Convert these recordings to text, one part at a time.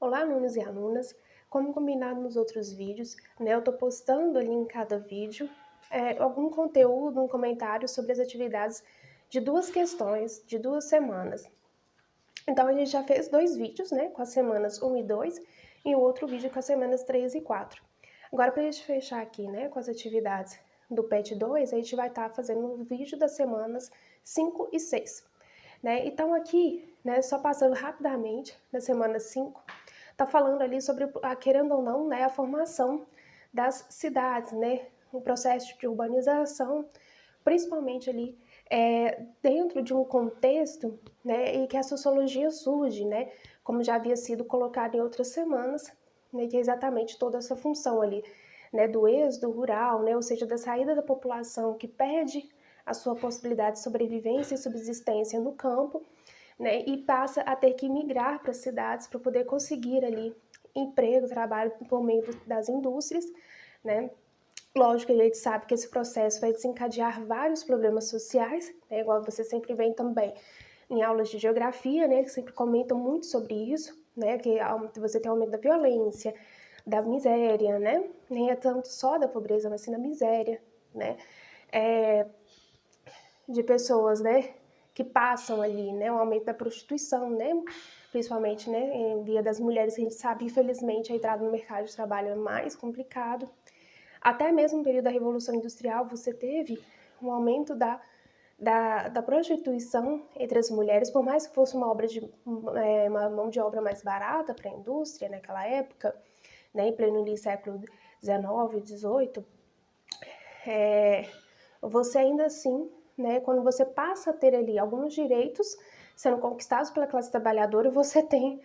Olá, alunos e alunas. Como combinado nos outros vídeos, né, eu estou postando ali em cada vídeo algum conteúdo, um comentário sobre as atividades de duas questões, de 2 semanas. Então, a gente já fez 2 vídeos, né, com as semanas 1 e 2, e o outro vídeo com as semanas 3 e 4. Agora, para a gente fechar aqui, né, com as atividades do PET 2, a gente vai estar fazendo o vídeo das semanas 5 e 6. Né? Então, aqui, né, só passando rapidamente, na semana 5, está falando ali sobre, querendo ou não, né, a formação das cidades, né, o processo de urbanização, principalmente ali dentro de um contexto, né, em que a sociologia surge, né, como já havia sido colocado em outras semanas, né, que é exatamente toda essa função ali, né, do êxodo rural, né, ou seja, da saída da população que perde a sua possibilidade de sobrevivência e subsistência no campo, né, e passa a ter que migrar para as cidades para poder conseguir ali emprego, trabalho por meio das indústrias, né. Lógico que a gente sabe que esse processo vai desencadear vários problemas sociais, né, igual você sempre vê também em aulas de geografia, né, que sempre comentam muito sobre isso, né, que você tem aumento da violência, da miséria, né, nem é tanto só da pobreza, mas sim da miséria, né, de pessoas, né, que passam ali, né, o aumento da prostituição, né, principalmente, né, em via das mulheres, a gente sabe, infelizmente, a entrada no mercado de trabalho é mais complicado. Até mesmo no período da Revolução Industrial, você teve um aumento da prostituição entre as mulheres, por mais que fosse uma mão de obra mais barata para a indústria naquela época, né, em pleno século XIX, XVIII, você ainda assim, né, quando você passa a ter ali alguns direitos sendo conquistados pela classe trabalhadora, você tem,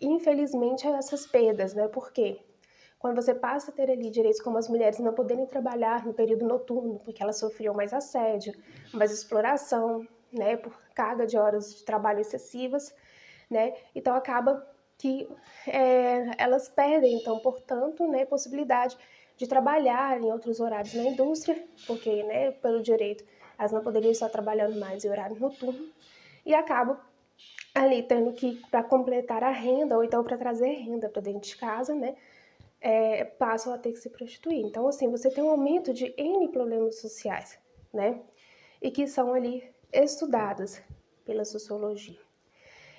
infelizmente, essas perdas, né? Por quê? Quando você passa a ter ali direitos como as mulheres não poderem trabalhar no período noturno, porque elas sofriam mais assédio, mais exploração, né, por carga de horas de trabalho excessivas, né, então acaba que elas perdem, então, portanto, né, possibilidade de trabalhar em outros horários na indústria, porque, né, pelo direito, elas não poderiam estar trabalhando mais em horário noturno, e acabam ali tendo que, para completar a renda, ou então para trazer renda para dentro de casa, né, passam a ter que se prostituir. Então, assim, você tem um aumento de N problemas sociais, né, e que são ali estudados pela sociologia.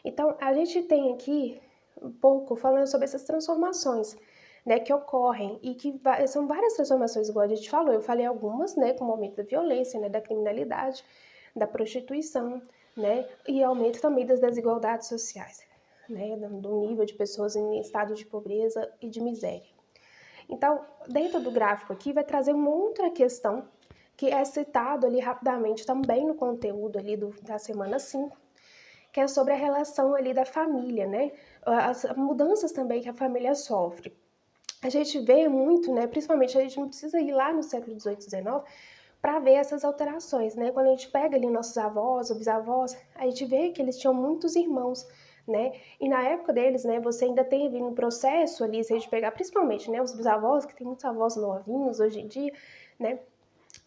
Então, a gente tem aqui um pouco falando sobre essas transformações, né, que ocorrem e que são várias transformações, igual a gente falou. Eu falei algumas, né, como aumento da violência, né, da criminalidade, da prostituição, né, e aumento também das desigualdades sociais, né, do nível de pessoas em estado de pobreza e de miséria. Então, dentro do gráfico aqui vai trazer uma outra questão que é citado ali rapidamente também no conteúdo ali da semana 5, que é sobre a relação ali da família, né? As mudanças também que a família sofre. A gente vê muito, né? Principalmente a gente não precisa ir lá no século XVIII, XIX para ver essas alterações, né? Quando a gente pega ali nossos avós ou bisavós, a gente vê que eles tinham muitos irmãos, né? E na época deles, né, você ainda teve um processo ali, se a gente pegar principalmente, né, os bisavós, que tem muitos avós novinhos hoje em dia, né?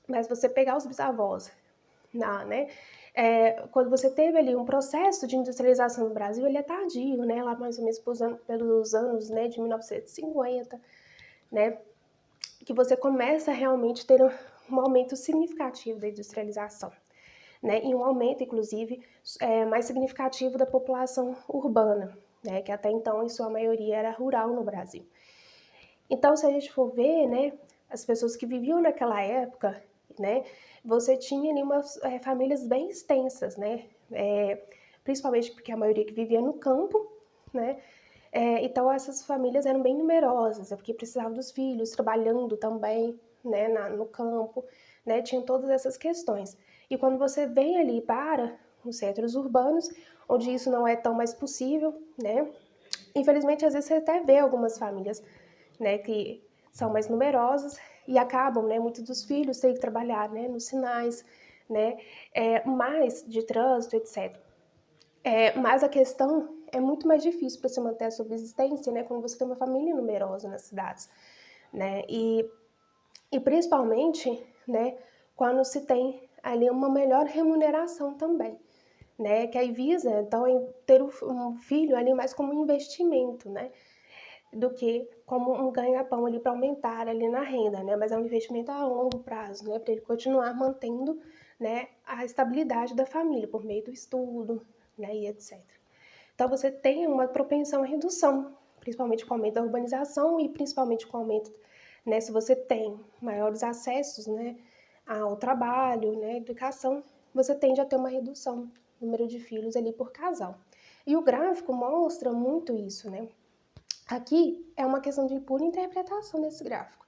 Mas você pegar os bisavós, né? Quando você teve ali um processo de industrialização no Brasil, ele é tardio, né? Lá mais ou menos pelos anos, né, de 1950, né? Que você começa a realmente ter um aumento significativo da industrialização, né? E um aumento, inclusive, mais significativo da população urbana, né? Que até então, em sua maioria, era rural no Brasil. Então, se a gente for ver, né, as pessoas que viviam naquela época, né, você tinha ali umas famílias bem extensas, né, principalmente porque a maioria que vivia no campo, né, então essas famílias eram bem numerosas, porque precisavam dos filhos trabalhando também, né, no campo, né, tinham todas essas questões. E quando você vem ali para os centros urbanos, onde isso não é tão mais possível, né, infelizmente às vezes você até vê algumas famílias, né, que são mais numerosas e acabam, né, muitos dos filhos têm que trabalhar, né, nos sinais, né, mais de trânsito, etc. Mas a questão é muito mais difícil para se manter a subsistência, né, quando você tem uma família numerosa nas cidades, né, e principalmente, né, quando se tem ali uma melhor remuneração também, né, que aí visa, então, ter um filho ali mais como um investimento, né, do que como um ganha-pão ali para aumentar ali na renda, né, mas é um investimento a longo prazo, né, para ele continuar mantendo, né, a estabilidade da família por meio do estudo, né, e etc. Então, você tem uma propensão à redução, principalmente com o aumento da urbanização e principalmente com o aumento, né, se você tem maiores acessos, né, ao trabalho, né, educação, você tende a ter uma redução no número de filhos ali por casal. E o gráfico mostra muito isso, né? Aqui é uma questão de pura interpretação desse gráfico,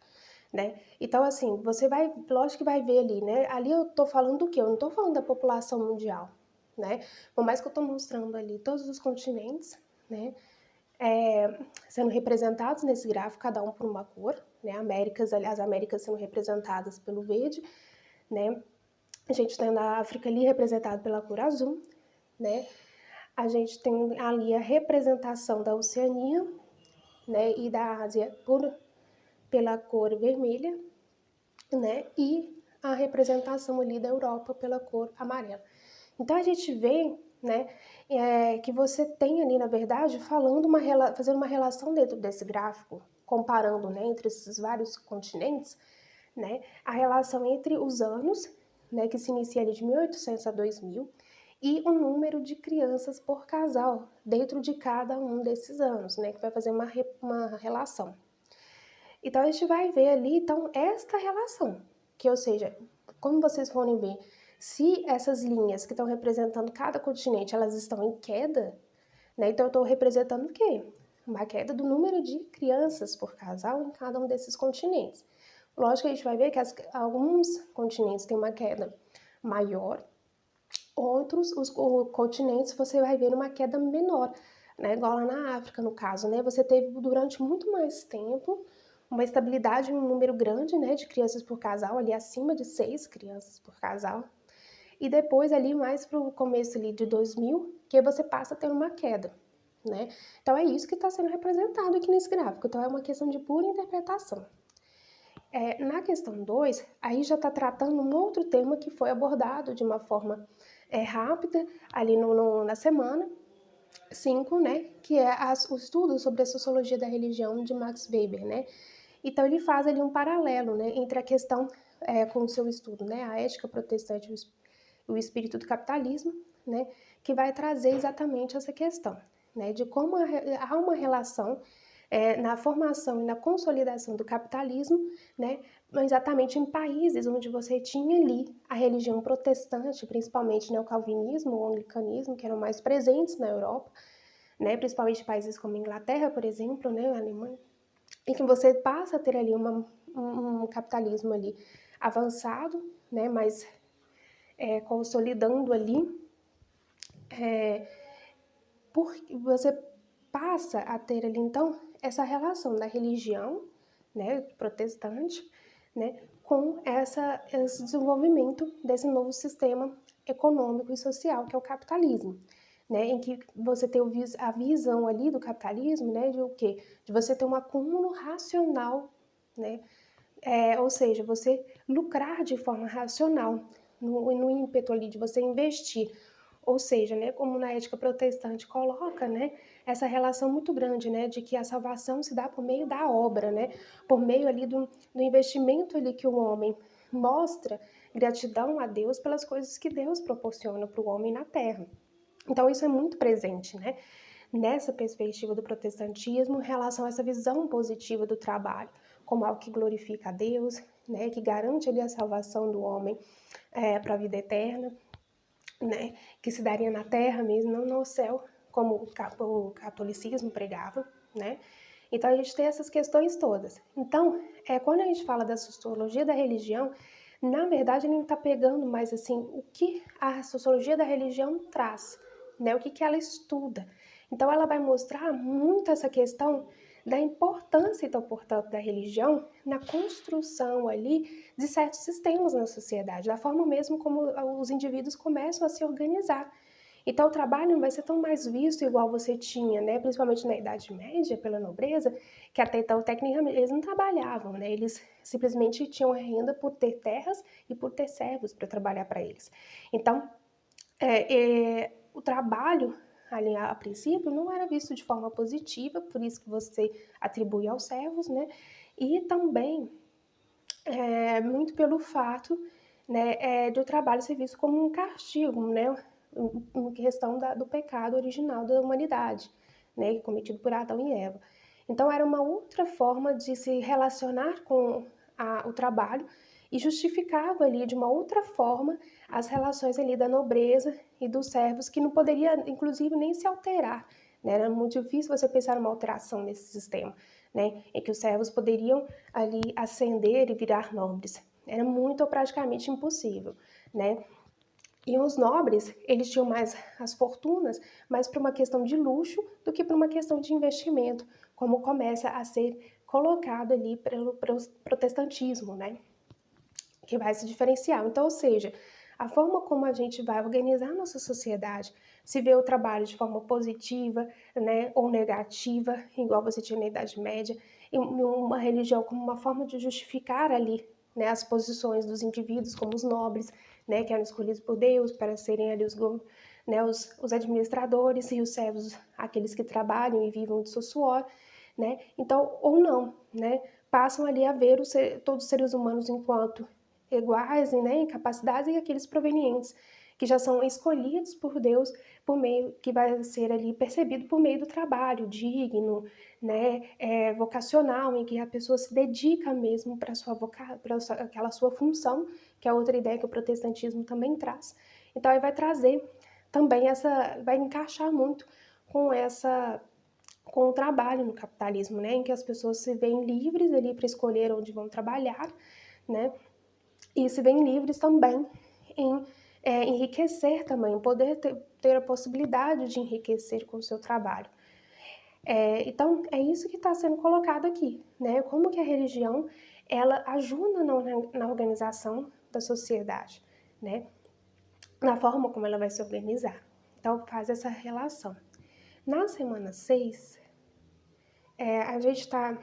né? Então, assim, você vai, lógico que vai ver ali, né? Ali eu tô falando do quê? Eu não tô falando da população mundial, né? Por mais que eu tô mostrando ali todos os continentes, né? Sendo representados nesse gráfico, cada um por uma cor, né? As Américas sendo representadas pelo verde, né? A gente tem a África ali representada pela cor azul, né? A gente tem ali a representação da Oceania, né? E da Ásia pela cor vermelha, né? E a representação ali da Europa pela cor amarela. Então a gente vê, né, que você tem ali, na verdade, fazendo uma relação dentro desse gráfico, comparando, né, entre esses vários continentes, né, a relação entre os anos, né, que se inicia ali de 1800 a 2000, e o número de crianças por casal dentro de cada um desses anos, né, que vai fazer uma relação. Então a gente vai ver ali, então, esta relação, que ou seja, como vocês forem ver, se essas linhas que estão representando cada continente, elas estão em queda, né? Então eu estou representando o quê? Uma queda do número de crianças por casal em cada um desses continentes. Lógico que a gente vai ver que alguns continentes têm uma queda maior, outros, os continentes, você vai ver uma queda menor, né? Igual lá na África, no caso, né? Você teve durante muito mais tempo uma estabilidade, um número grande, né, de crianças por casal, ali acima de 6 crianças por casal. E depois ali mais para o começo ali de 2000, que você passa a ter uma queda, né? Então é isso que está sendo representado aqui nesse gráfico. Então é uma questão de pura interpretação. Na questão 2, aí já está tratando um outro tema que foi abordado de uma forma rápida ali na semana 5, né, que é o estudo sobre a sociologia da religião de Max Weber, né? Então ele faz ali um paralelo, né, entre a questão com o seu estudo, né, a ética protestante e o espírito do capitalismo, né, que vai trazer exatamente essa questão, né, de como há uma relação na formação e na consolidação do capitalismo, né, exatamente em países onde você tinha ali a religião protestante, principalmente, né, o calvinismo, o anglicanismo, que eram mais presentes na Europa, né, principalmente países como a Inglaterra, por exemplo, né, a Alemanha, em que você passa a ter ali um capitalismo ali avançado, né, mas consolidando ali, porque você passa a ter ali, então, essa relação da religião, né, protestante, né, com esse desenvolvimento desse novo sistema econômico e social, que é o capitalismo, né, em que você tem a visão ali do capitalismo, né, de o quê? De você ter um acúmulo racional, né, ou seja, você lucrar de forma racional, no ímpeto ali de você investir, ou seja, né, como na ética protestante coloca, né, essa relação muito grande, né, de que a salvação se dá por meio da obra, né, por meio ali do investimento ali que o homem mostra gratidão a Deus pelas coisas que Deus proporciona para o homem na terra. Então isso é muito presente, né, nessa perspectiva do protestantismo em relação a essa visão positiva do trabalho, como algo que glorifica a Deus, né, que garante ali a salvação do homem para a vida eterna, né, que se daria na terra mesmo, não no céu, como o catolicismo pregava, né? Então a gente tem essas questões todas. Então, quando a gente fala da sociologia da religião, na verdade ele não está pegando mais assim o que a sociologia da religião traz, né? O que ela estuda. Então ela vai mostrar muito essa questão da importância, então, portanto, da religião na construção ali de certos sistemas na sociedade, da forma mesmo como os indivíduos começam a se organizar. Então, o trabalho não vai ser tão mais visto igual você tinha, né? Principalmente na Idade Média, pela nobreza, que até então, tecnicamente, eles não trabalhavam, né? Eles simplesmente tinham renda por ter terras e por ter servos para trabalhar para eles. Então, o trabalho ali a princípio não era visto de forma positiva, por isso que você atribui aos servos, né? E também muito pelo fato, né, de o trabalho ser visto como um castigo, né? Em questão do pecado original da humanidade, né, cometido por Adão e Eva. Então era uma outra forma de se relacionar com o trabalho e justificava ali de uma outra forma as relações ali da nobreza e dos servos, que não poderia, inclusive, nem se alterar, né? Era muito difícil você pensar numa alteração nesse sistema, né? Em que os servos poderiam ali ascender e virar nobres. Era muito ou praticamente impossível, né? E os nobres, eles tinham mais as fortunas, mais para uma questão de luxo do que para uma questão de investimento, como começa a ser colocado ali pelo protestantismo, né? Que vai se diferenciar. Então, ou seja, a forma como a gente vai organizar nossa sociedade, se vê o trabalho de forma positiva, né, ou negativa, igual você tinha na Idade Média, e uma religião como uma forma de justificar ali, né, as posições dos indivíduos, como os nobres, né, que eram escolhidos por Deus para serem ali os administradores, e os servos, aqueles que trabalham e vivem do seu suor, né? Então, ou não, né? Passam ali a ver todos os seres humanos enquanto iguais, né, em capacidades, e aqueles provenientes que já são escolhidos por Deus, por meio que vai ser ali percebido por meio do trabalho digno, né, vocacional, em que a pessoa se dedica mesmo para aquela sua função, que é outra ideia que o protestantismo também traz. Então aí vai trazer também vai encaixar muito com com o trabalho no capitalismo, né, em que as pessoas se veem livres ali para escolher onde vão trabalhar, né, e se veem livres também em enriquecer também, poder ter a possibilidade de enriquecer com o seu trabalho. Então, é isso que está sendo colocado aqui, né? Como que a religião, ela ajuda na organização da sociedade, né? Na forma como ela vai se organizar. Então, faz essa relação. Na semana 6, a gente está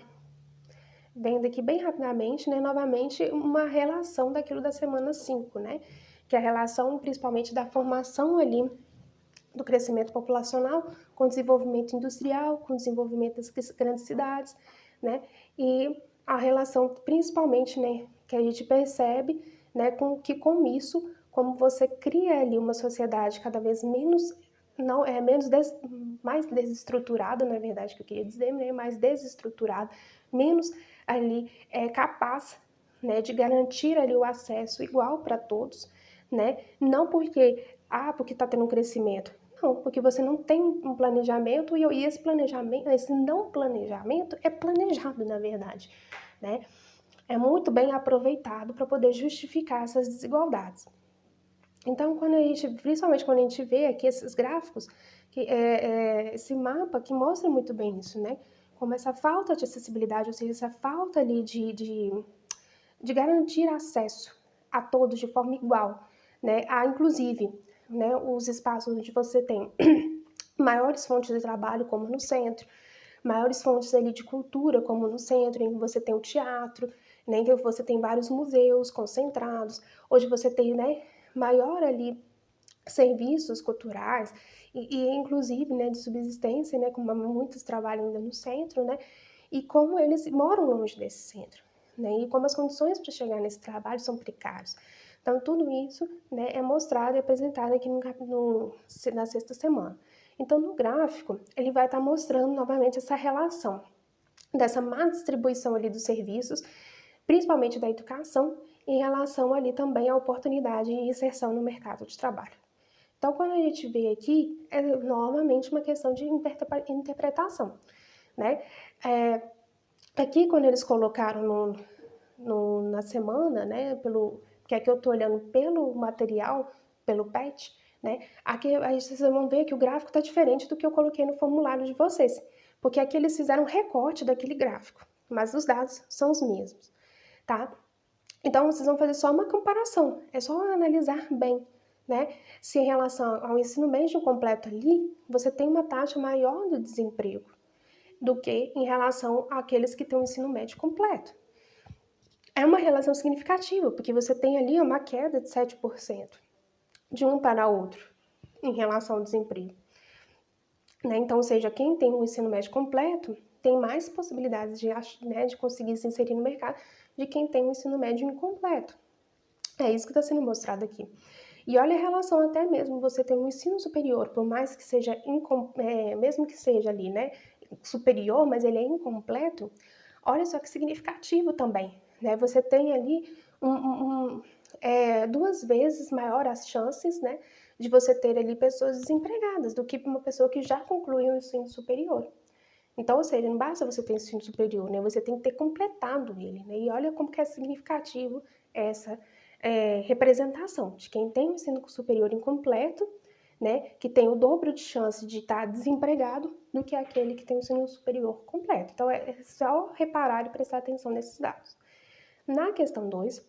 vendo aqui bem rapidamente, né, novamente, uma relação daquilo da semana 5, né? Que é a relação principalmente da formação ali do crescimento populacional com o desenvolvimento industrial, com o desenvolvimento das grandes cidades, né? E a relação principalmente, né, que a gente percebe, né, com isso, como você cria ali uma sociedade cada vez menos não é menos mais desestruturada, na verdade, que eu queria dizer, né, mais desestruturada, menos ali capaz, né, de garantir ali o acesso igual para todos, né? Não porque está tendo um crescimento, não, porque você não tem um planejamento e esse planejamento, esse não planejamento é planejado, na verdade, né? É muito bem aproveitado para poder justificar essas desigualdades. Então, principalmente quando a gente vê aqui esses gráficos, esse mapa que mostra muito bem isso, né? Como essa falta de acessibilidade, ou seja, essa falta ali de garantir acesso a todos de forma igual, né? Inclusive, né, os espaços onde você tem maiores fontes de trabalho, como no centro, maiores fontes ali de cultura, como no centro, em que você tem o teatro, né, em que você tem vários museus concentrados, onde você tem, né, maior ali serviços culturais e inclusive, né, de subsistência, né, como muitos trabalham ainda no centro, né, e como eles moram longe desse centro, né, e como as condições para chegar nesse trabalho são precárias. Então, tudo isso, né, é mostrado e apresentado aqui na sexta semana. Então, no gráfico, ele vai estar mostrando novamente essa relação dessa má distribuição ali dos serviços, principalmente da educação, em relação ali também à oportunidade e inserção no mercado de trabalho. Então, quando a gente vê aqui, é novamente uma questão de interpretação, né? Aqui, quando eles colocaram na semana, né, que aqui eu estou olhando pelo material, pelo PET, né, aqui vocês vão ver que o gráfico está diferente do que eu coloquei no formulário de vocês, porque aqui eles fizeram um recorte daquele gráfico, mas os dados são os mesmos, tá? Então, vocês vão fazer só uma comparação, é só analisar bem, né? Se em relação ao ensino médio completo ali, você tem uma taxa maior de desemprego do que em relação àqueles que têm o ensino médio completo. É uma relação significativa, porque você tem ali uma queda de 7% de um para outro, em relação ao desemprego, né? Então, ou seja, quem tem o ensino médio completo tem mais possibilidades de conseguir se inserir no mercado de quem tem o ensino médio incompleto. É isso que está sendo mostrado aqui. E olha a relação até mesmo você ter um ensino superior, por mais que seja, mesmo que seja ali, né, superior, mas ele é incompleto, olha só que significativo também, né? Você tem ali duas vezes maior as chances, né, de você ter ali pessoas desempregadas do que uma pessoa que já concluiu o ensino superior. Então, ou seja, não basta você ter ensino superior, né? Você tem que ter completado ele, né? E olha como que é significativo essa representação de quem tem o ensino superior incompleto, né? Que tem o dobro de chance de estar desempregado do que aquele que tem o ensino superior completo. Então, é só reparar e prestar atenção nesses dados. Na questão 2,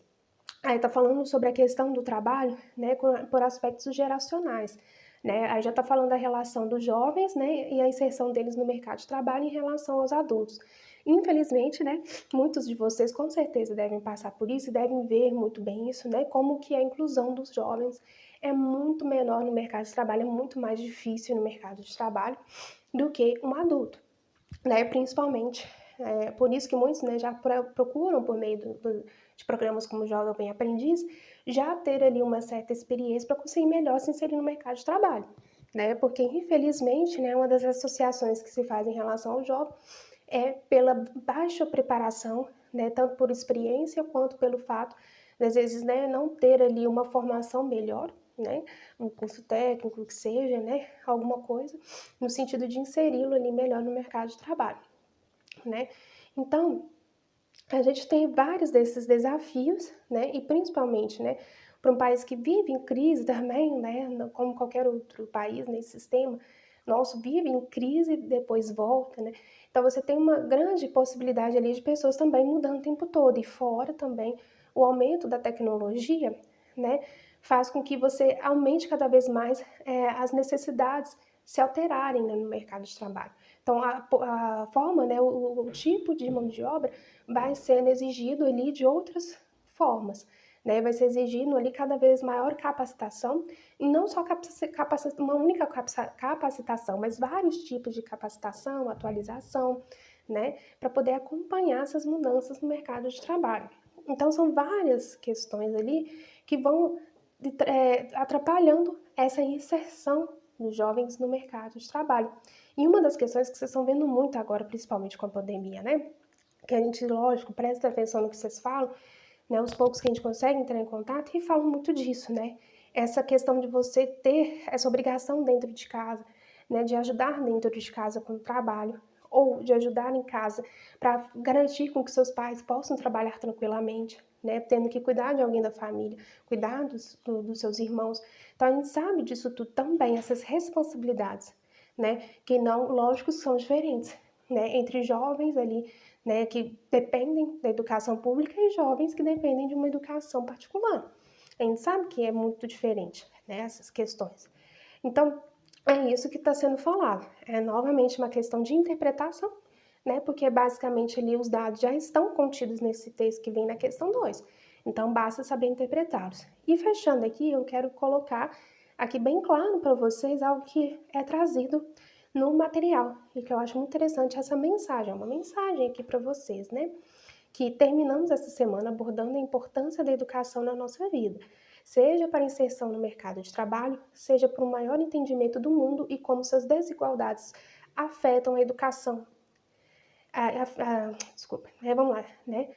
aí está falando sobre a questão do trabalho, né? Por aspectos geracionais. Né? Aí já está falando da relação dos jovens, né, e a inserção deles no mercado de trabalho em relação aos adultos. Infelizmente, né, muitos de vocês com certeza devem passar por isso e devem ver muito bem isso, né, como que a inclusão dos jovens é muito menor no mercado de trabalho, é muito mais difícil no mercado de trabalho do que um adulto, né, principalmente. Por isso que muitos, né, já procuram por meio de programas como Jovem Aprendiz, já ter ali uma certa experiência para conseguir melhor se inserir no mercado de trabalho, né? Porque infelizmente, né, uma das associações que se faz em relação ao jovem é pela baixa preparação, né, tanto por experiência quanto pelo fato de, às vezes, né, não ter ali uma formação melhor, né, um curso técnico que seja, né, alguma coisa no sentido de inseri-lo ali melhor no mercado de trabalho, né? Então, a gente tem vários desses desafios, né? E principalmente, né, para um país que vive em crise também, né, como qualquer outro país nesse sistema nosso, vive em crise e depois volta, né? Então você tem uma grande possibilidade ali de pessoas também mudando o tempo todo. E fora também o aumento da tecnologia, né, faz com que você aumente cada vez mais as necessidades se alterarem, né, no mercado de trabalho. Então a forma, né, o tipo de mão de obra vai sendo exigido ali de outras formas, né? Vai ser exigido ali cada vez maior capacitação, e não só uma única capacitação, mas vários tipos de capacitação, atualização, né? Para poder acompanhar essas mudanças no mercado de trabalho. Então, são várias questões ali que vão atrapalhando essa inserção dos jovens no mercado de trabalho. E uma das questões que vocês estão vendo muito agora, principalmente com a pandemia, né? Que a gente, lógico, presta atenção no que vocês falam, né, os poucos que a gente consegue entrar em contato, e falam muito disso, né? Essa questão de você ter essa obrigação dentro de casa, né, de ajudar dentro de casa com o trabalho, ou de ajudar em casa para garantir com que seus pais possam trabalhar tranquilamente, né, tendo que cuidar de alguém da família, cuidar dos seus irmãos. Então a gente sabe disso tudo também, essas responsabilidades, né, que não, lógico, são diferentes, né, entre jovens ali, né, que dependem da educação pública e jovens que dependem de uma educação particular. A gente sabe que é muito diferente, né, essas questões. Então, é isso que está sendo falado. É novamente uma questão de interpretação, né, porque basicamente ali os dados já estão contidos nesse texto que vem na questão 2. Então, basta saber interpretá-los. E fechando aqui, eu quero colocar aqui bem claro para vocês algo que é trazido no material e que eu acho muito interessante essa mensagem, uma mensagem aqui para vocês, né? Que terminamos essa semana abordando a importância da educação na nossa vida, seja para inserção no mercado de trabalho, seja para um maior entendimento do mundo e como suas desigualdades afetam a educação. Desculpa, vamos lá, né?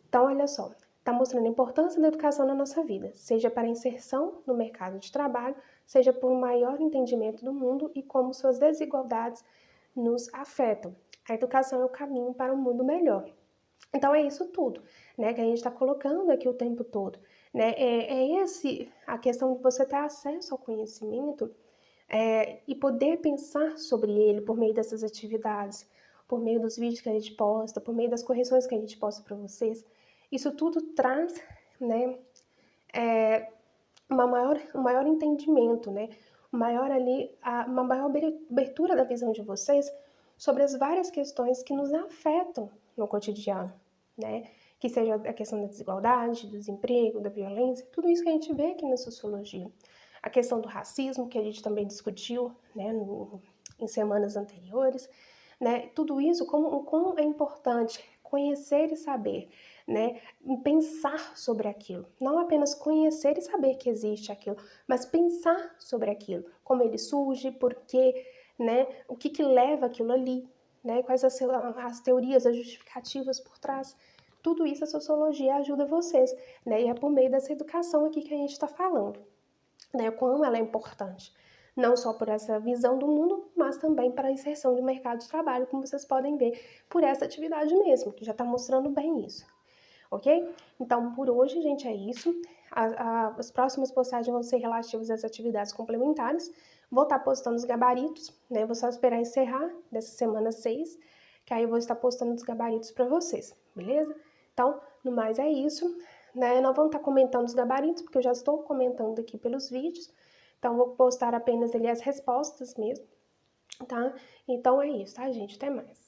Então, olha só, está mostrando a importância da educação na nossa vida, seja para a inserção no mercado de trabalho, seja por um maior entendimento do mundo e como suas desigualdades nos afetam. A educação é o caminho para um mundo melhor. Então é isso tudo, né, que a gente está colocando aqui o tempo todo, né? A questão de você ter acesso ao conhecimento e poder pensar sobre ele por meio dessas atividades, por meio dos vídeos que a gente posta, por meio das correções que a gente posta para vocês. Isso tudo traz, né, um maior entendimento, né, uma maior abertura da visão de vocês sobre as várias questões que nos afetam no cotidiano, né, que seja a questão da desigualdade, do desemprego, da violência, tudo isso que a gente vê aqui na sociologia. a questão do racismo, que a gente também discutiu, né, em semanas anteriores, né, tudo isso, como é importante conhecer e saber, né, pensar sobre aquilo, não apenas conhecer e saber que existe aquilo, mas pensar sobre aquilo, como ele surge, por quê, né, o que leva aquilo ali, né, quais as teorias, as justificativas por trás. Tudo isso a sociologia ajuda vocês, né, e é por meio dessa educação aqui que a gente está falando, né, como ela é importante, não só por essa visão do mundo, mas também para a inserção de mercado de trabalho, como vocês podem ver, por essa atividade mesmo, que já está mostrando bem isso, ok? Então, por hoje, gente, é isso. As próximas postagens vão ser relativas às atividades complementares. Vou estar postando os gabaritos, né? Vou só esperar encerrar dessa semana 6, que aí eu vou estar postando os gabaritos para vocês, beleza? Então, no mais é isso, né? Não vão estar comentando os gabaritos, porque eu já estou comentando aqui pelos vídeos. Então, vou postar apenas ali as respostas mesmo, tá? Então é isso, tá, gente? Até mais.